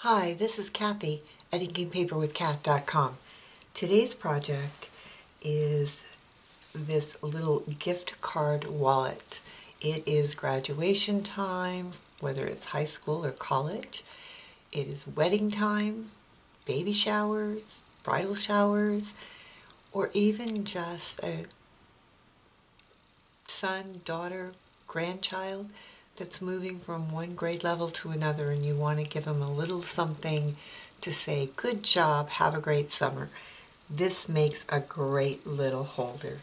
Hi, this is Kathy at InkingPaperWithKath.com. Today's project is this little gift card wallet. It is graduation time, whether it's high school or college. It is wedding time, baby showers, bridal showers, or even just a son, daughter, grandchild that's moving from one grade level to another, and you want to give them a little something to say, good job, have a great summer. This makes a great little holder.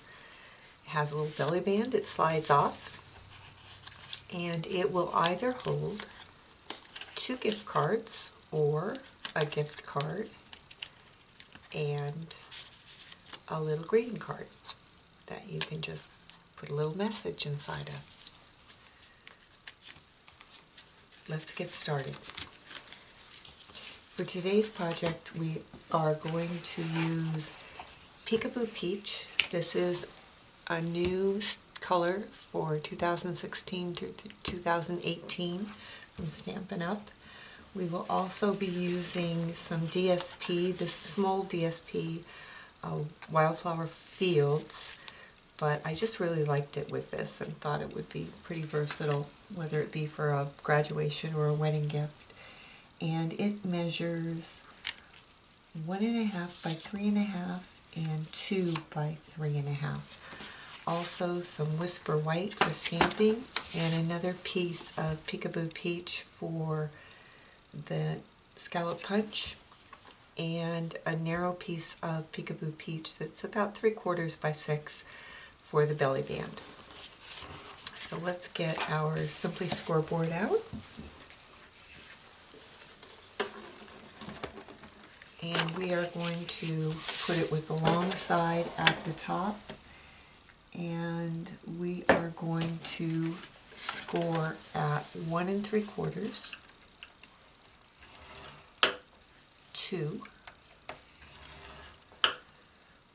It has a little belly band that slides off, and it will either hold 2 gift cards or a gift card and a little greeting card that you can just put a little message inside of. Let's get started. For today's project, we are going to use Peekaboo Peach. This is a new color for 2016 through 2018 from Stampin' Up! We will also be using some DSP, this small DSP, Wildflower Fields, but I just really liked it with this and thought it would be pretty versatile, whether it be for a graduation or a wedding gift. And it measures 1.5 by 3.5 and 2 by 3.5. Also some Whisper White for stamping, and another piece of Peekaboo Peach for the scallop punch, and a narrow piece of Peekaboo Peach that's about 3/4 by 6 for the belly band. So let's get our Simply scoreboard out. And we are going to put it with the long side at the top, and we are going to score at 1 3/4, 2,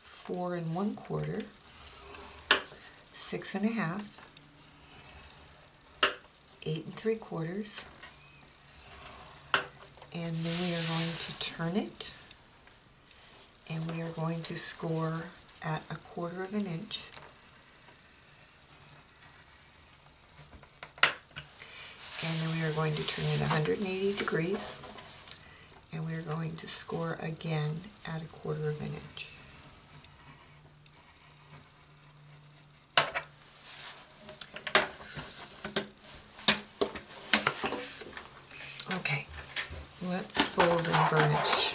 4 1/4, 6.5, 8 3/4, and then we are going to turn it, and we are going to score at 1/4 of an inch. And then we are going to turn it 180 degrees, and we are going to score again at 1/4 of an inch. Okay, let's fold and burnish.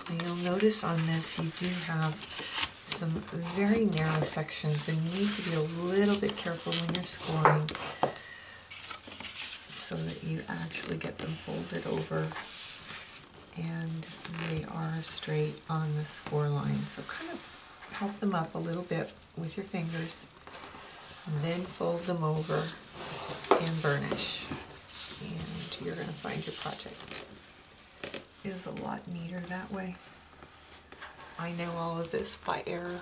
You'll notice on this you do have some very narrow sections, and you need to be a little bit careful when you're scoring so that you actually get them folded over and they are straight on the score line. So kind of help them up a little bit with your fingers, and then fold them over and burnish. And you're going to find your project is a lot neater that way. I know all of this by error.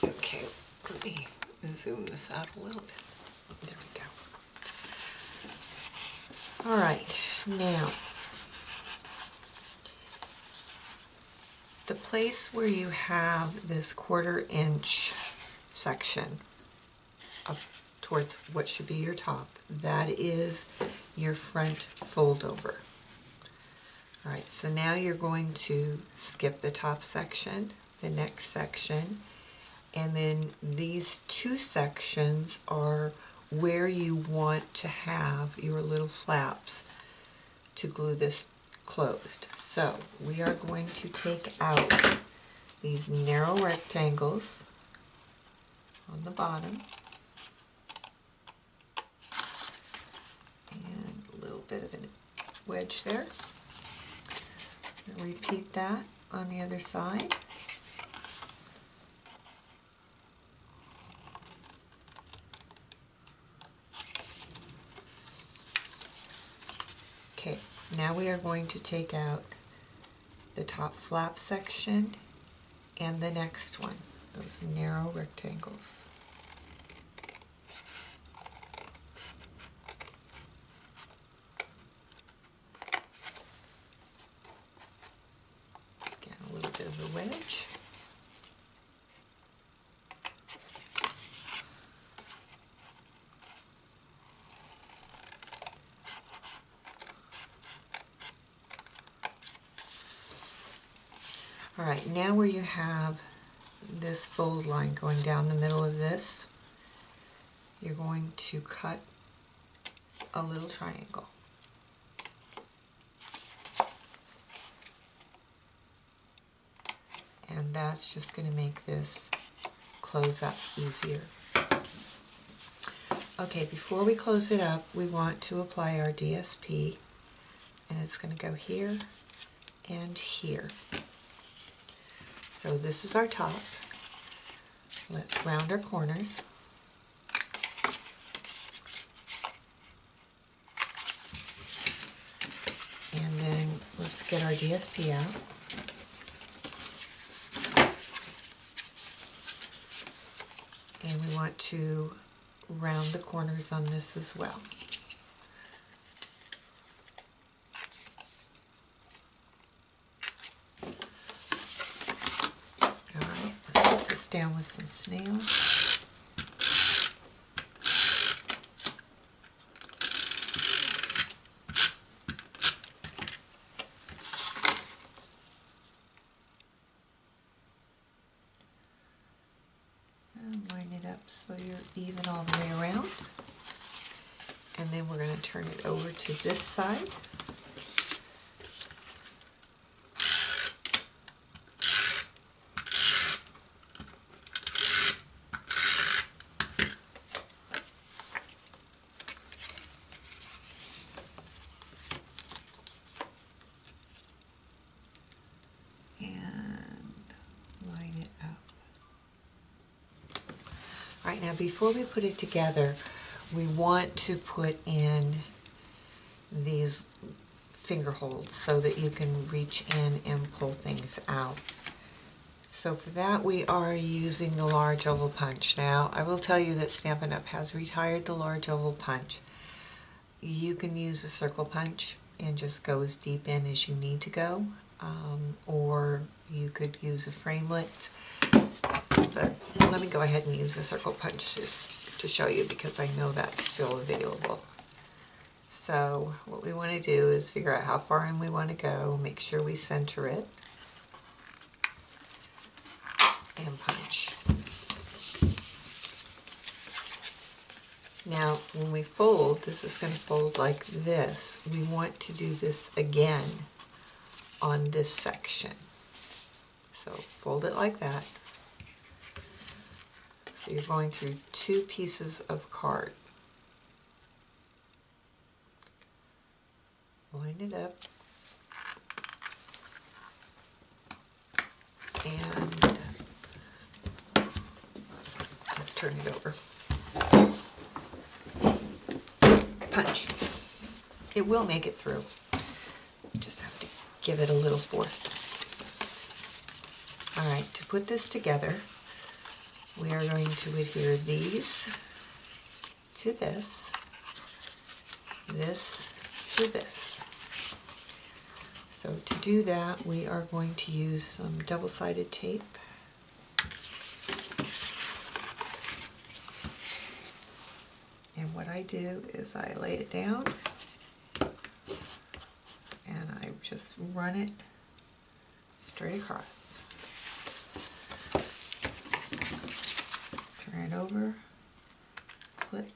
Okay, let me zoom this out a little bit. There we go. All right, now the place where you have this 1/4 inch section up towards what should be your top, that is your front fold over. All right, so now you're going to skip the top section, the next section, and then these 2 sections are where you want to have your little flaps to glue this closed. So we are going to take out these narrow rectangles on the bottom, and a little bit of a wedge there. And repeat that on the other side. Okay, now we are going to take out the top flap section and the next one, those narrow rectangles. Again, a little bit of a wedge. All right, now where you have this fold line going down the middle of this, you're going to cut a little triangle. And that's just going to make this close up easier. Okay, before we close it up, we want to apply our DSP, and it's going to go here and here. So this is our top. Let's round our corners. And then let's get our DSP out. And we want to round the corners on this as well. Alright, let's put this down with some snails. Line it up so you're even all the way around. And then we're going to turn it over to this side. And line it up. All right, now before we put it together, we want to put in these finger holds so that you can reach in and pull things out. So for that we are using the large oval punch. Now I will tell you that Stampin' Up! Has retired the large oval punch. You can use a circle punch and just go as deep in as you need to go, or you could use a framelit. But let me go ahead and use the circle punch just to show you, because I know that's still available. So what we want to do is figure out how far in we want to go, make sure we center it, and punch. Now when we fold, this is going to fold like this. We want to do this again on this section. So fold it like that. So you're going through two pieces of card. Line it up. And let's turn it over. Punch. It will make it through. You just have to give it a little force. Alright, to put this together, we are going to adhere these to this, this to this. So to do that, we are going to use some double-sided tape. And what I do is I lay it down and I just run it straight across. Turn it over, clip,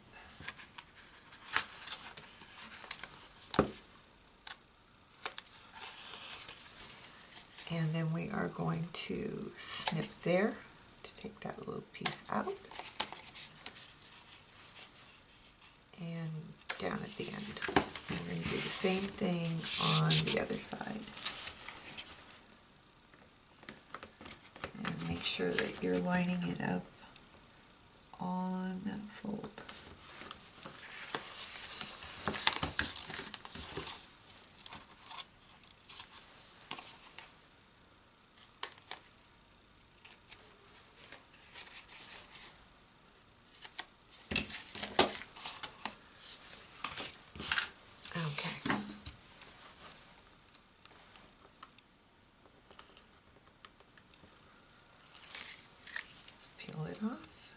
and then we are going to snip there to take that little piece out, and down at the end. And we're going to do the same thing on the other side. And make sure that you're lining it up on that fold. it off.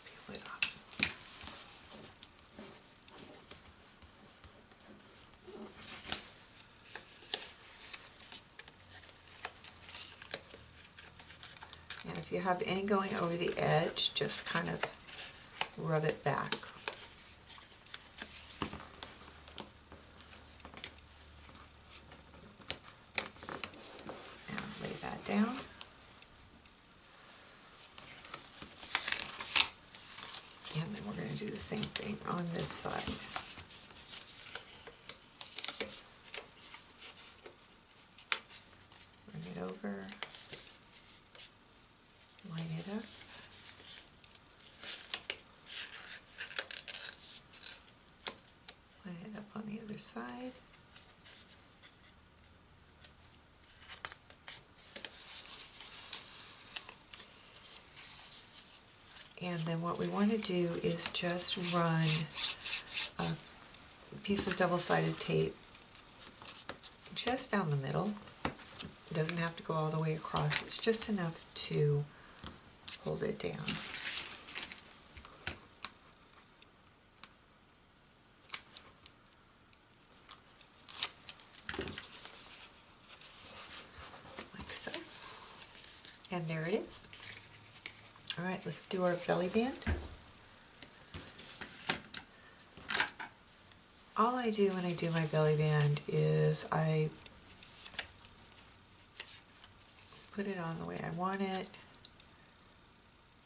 Peel it off. And if you have any going over the edge, just kind of rub it back. And lay that down. And then we're going to do the same thing on this side. Bring it over, line it up. Line it up on the other side. And then what we want to do is just run a piece of double-sided tape just down the middle. It doesn't have to go all the way across. It's just enough to hold it down. Like so. And there it is. All right, let's do our belly band. All I do when I do my belly band is I put it on the way I want it,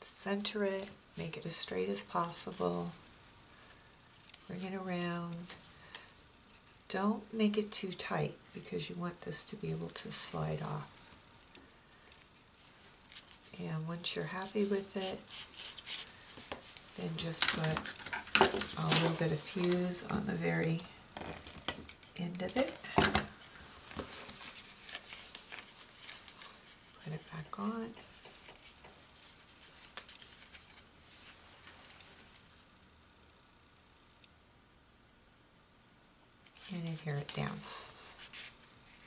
center it, make it as straight as possible, bring it around. Don't make it too tight because you want this to be able to slide off. And once you're happy with it, then just put a little bit of fuse on the very end of it. Put it back on. And adhere it down.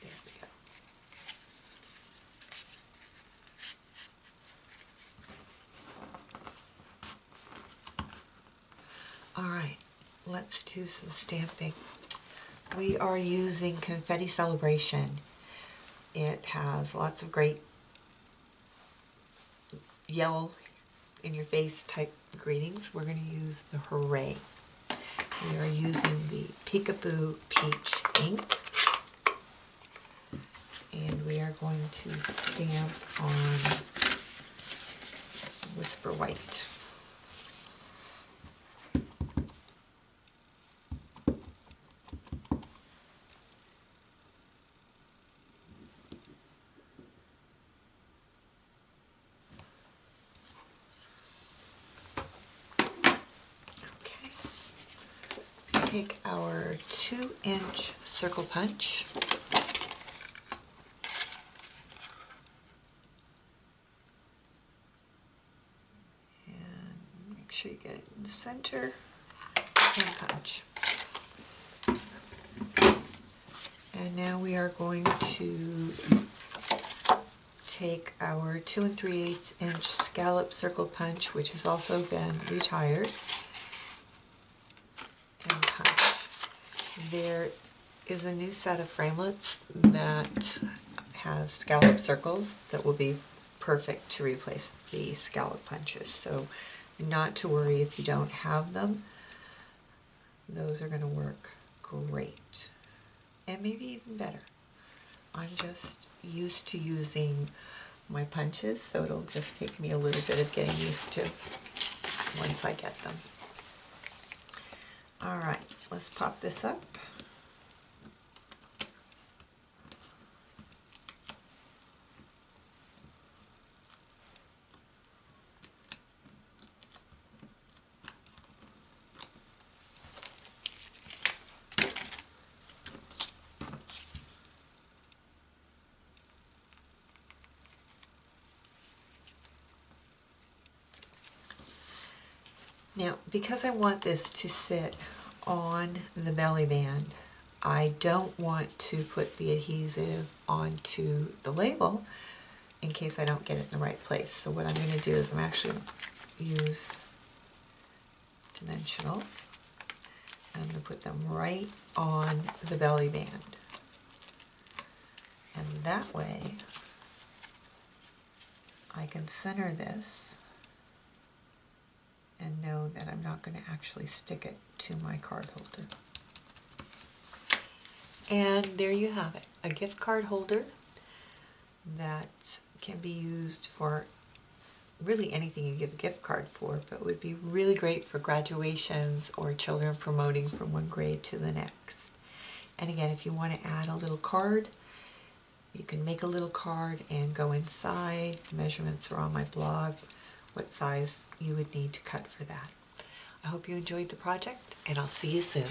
There we go. All right, let's do some stamping. We are using Confetti Celebration. It has lots of great yell in your face type greetings. We're going to use the Hooray. We are using the Peekaboo Peach ink. And we are going to stamp on Whisper White. Take our 2-inch circle punch and make sure you get it in the center and punch. And now we are going to take our 2 3/8 inch scallop circle punch, which has also been retired, and punch. There is a new set of framelits that has scallop circles that will be perfect to replace the scallop punches. So not to worry if you don't have them. Those are going to work great. And maybe even better. I'm just used to using my punches, so it'll just take me a little bit of getting used to once I get them. All right, let's pop this up. Now, because I want this to sit on the belly band, I don't want to put the adhesive onto the label, in case I don't get it in the right place. So what I'm going to do is I'm actually going to use dimensionals, and I'm going to put them right on the belly band. And that way I can center this and know that I'm not going to actually stick it to my card holder. And there you have it, a gift card holder that can be used for really anything you give a gift card for, but would be really great for graduations or children promoting from one grade to the next. And again, if you want to add a little card, you can make a little card and go inside. The measurements are on my blog, what size you would need to cut for that. I hope you enjoyed the project, and I'll see you soon.